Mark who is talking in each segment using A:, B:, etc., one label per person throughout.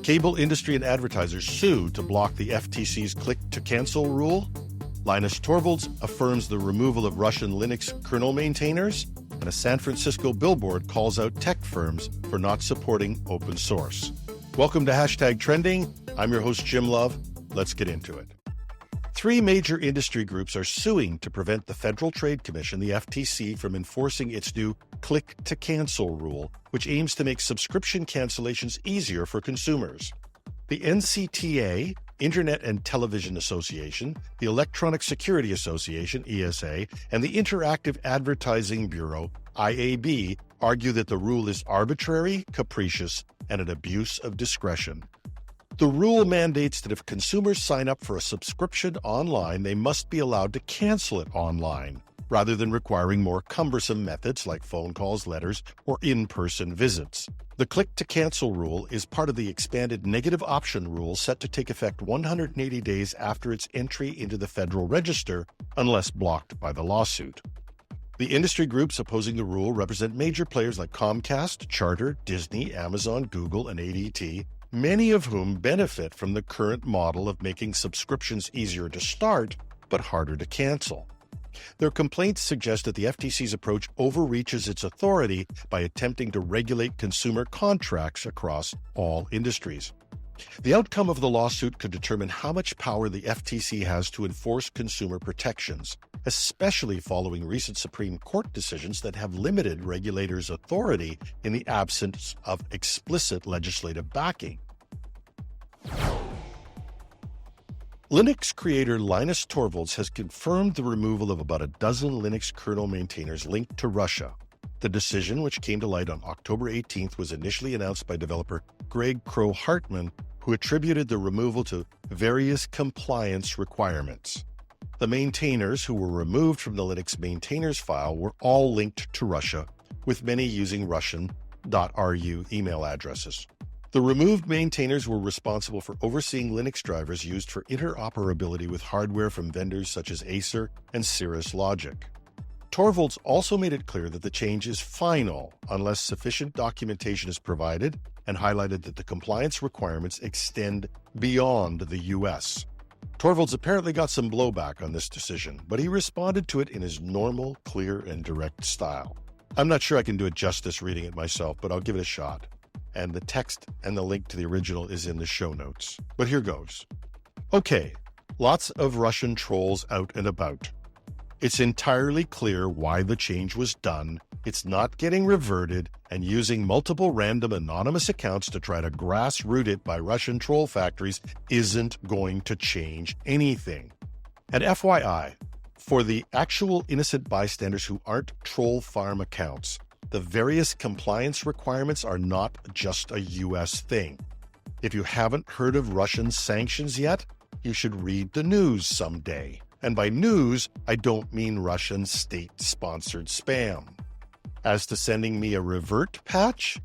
A: Cable industry and advertisers sue to block the FTC's click-to-cancel rule. Linus Torvalds affirms the removal of Russian Linux kernel maintainers. And a San Francisco billboard calls out tech firms for not supporting open source. Welcome to #Trending. I'm your host, Jim Love. Let's get into it. 3 major industry groups are suing to prevent the Federal Trade Commission, the FTC, from enforcing its new click-to-cancel rule, which aims to make subscription cancellations easier for consumers. The NCTA, Internet and Television Association, the Electronic Security Association, ESA, and the Interactive Advertising Bureau, IAB, argue that the rule is arbitrary, capricious, and an abuse of discretion. The rule mandates that if consumers sign up for a subscription online, they must be allowed to cancel it online, rather than requiring more cumbersome methods like phone calls, letters, or in-person visits. The click-to-cancel rule is part of the expanded negative option rule set to take effect 180 days after its entry into the Federal Register, unless blocked by the lawsuit. The industry groups opposing the rule represent major players like Comcast, Charter, Disney, Amazon, Google, and ADT, many of whom benefit from the current model of making subscriptions easier to start, but harder to cancel. Their complaints suggest that the FTC's approach overreaches its authority by attempting to regulate consumer contracts across all industries. The outcome of the lawsuit could determine how much power the FTC has to enforce consumer protections, especially following recent Supreme Court decisions that have limited regulators' authority in the absence of explicit legislative backing. Linux creator Linus Torvalds has confirmed the removal of about a dozen Linux kernel maintainers linked to Russia. The decision, which came to light on October 18th, was initially announced by developer Greg Crow-Hartman, who attributed the removal to various compliance requirements. The maintainers who were removed from the Linux maintainers file were all linked to Russia, with many using Russian.ru email addresses. The removed maintainers were responsible for overseeing Linux drivers used for interoperability with hardware from vendors such as Acer and Cirrus Logic. Torvalds also made it clear that the change is final unless sufficient documentation is provided, and highlighted that the compliance requirements extend beyond the U.S. Torvalds apparently got some blowback on this decision, but he responded to it in his normal, clear, and direct style. I'm not sure I can do it justice reading it myself, but I'll give it a shot. And the text and the link to the original is in the show notes. But here goes. Okay, lots of Russian trolls out and about. It's entirely clear why the change was done. It's not getting reverted, and using multiple random anonymous accounts to try to grassroot it by Russian troll factories isn't going to change anything. And FYI, for the actual innocent bystanders who aren't troll farm accounts, the various compliance requirements are not just a U.S. thing. If you haven't heard of Russian sanctions yet, you should read the news someday. And by news, I don't mean Russian state-sponsored spam. As to sending me a revert patch,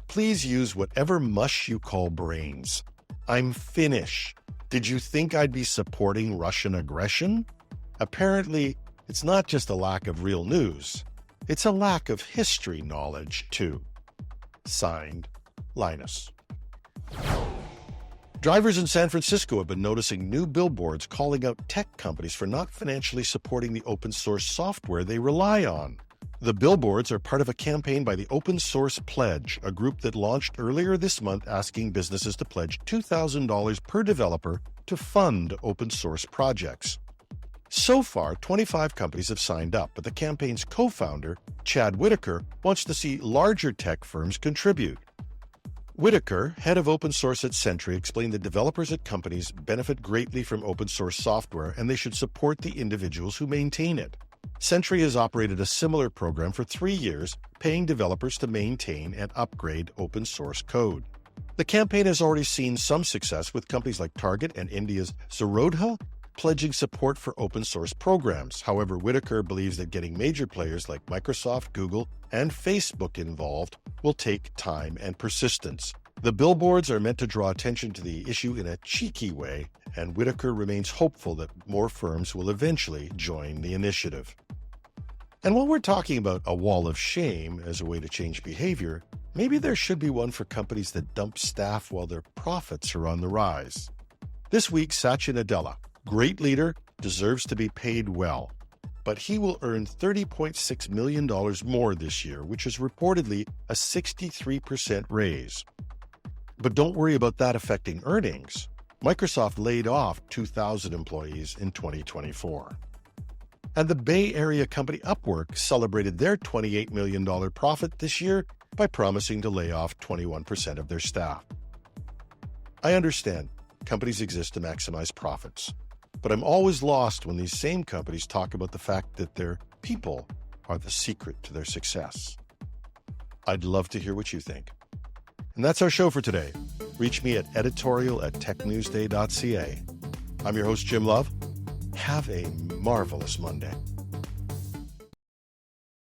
A: please use whatever mush you call brains. I'm Finnish. Did you think I'd be supporting Russian aggression? Apparently, it's not just a lack of real news. It's a lack of history knowledge, too. Signed, Linus. Drivers in San Francisco have been noticing new billboards calling out tech companies for not financially supporting the open source software they rely on. The billboards are part of a campaign by the Open Source Pledge, a group that launched earlier this month asking businesses to pledge $2,000 per developer to fund open source projects. So far, 25 companies have signed up, but the campaign's co-founder, Chad Whitaker, wants to see larger tech firms contribute. Whitaker, head of open source at Sentry, explained that developers at companies benefit greatly from open source software and they should support the individuals who maintain it. Sentry has operated a similar program for 3 years, paying developers to maintain and upgrade open source code. The campaign has already seen some success with companies like Target and India's Zerodha pledging support for open source programs. However, Whitaker believes that getting major players like Microsoft, Google, and Facebook involved will take time and persistence. The billboards are meant to draw attention to the issue in a cheeky way, and Whitaker remains hopeful that more firms will eventually join the initiative. And while we're talking about a wall of shame as a way to change behavior, maybe there should be one for companies that dump staff while their profits are on the rise. This week, Satya Nadella, great leader, deserves to be paid well. But he will earn $30.6 million more this year, which is reportedly a 63% raise. But don't worry about that affecting earnings. Microsoft laid off 2,000 employees in 2024. And the Bay Area company Upwork celebrated their $28 million profit this year by promising to lay off 21% of their staff. I understand companies exist to maximize profits, but I'm always lost when these same companies talk about the fact that their people are the secret to their success. I'd love to hear what you think. And that's our show for today. Reach me at editorial@technewsday.ca. I'm your host, Jim Love. Have a marvelous Monday.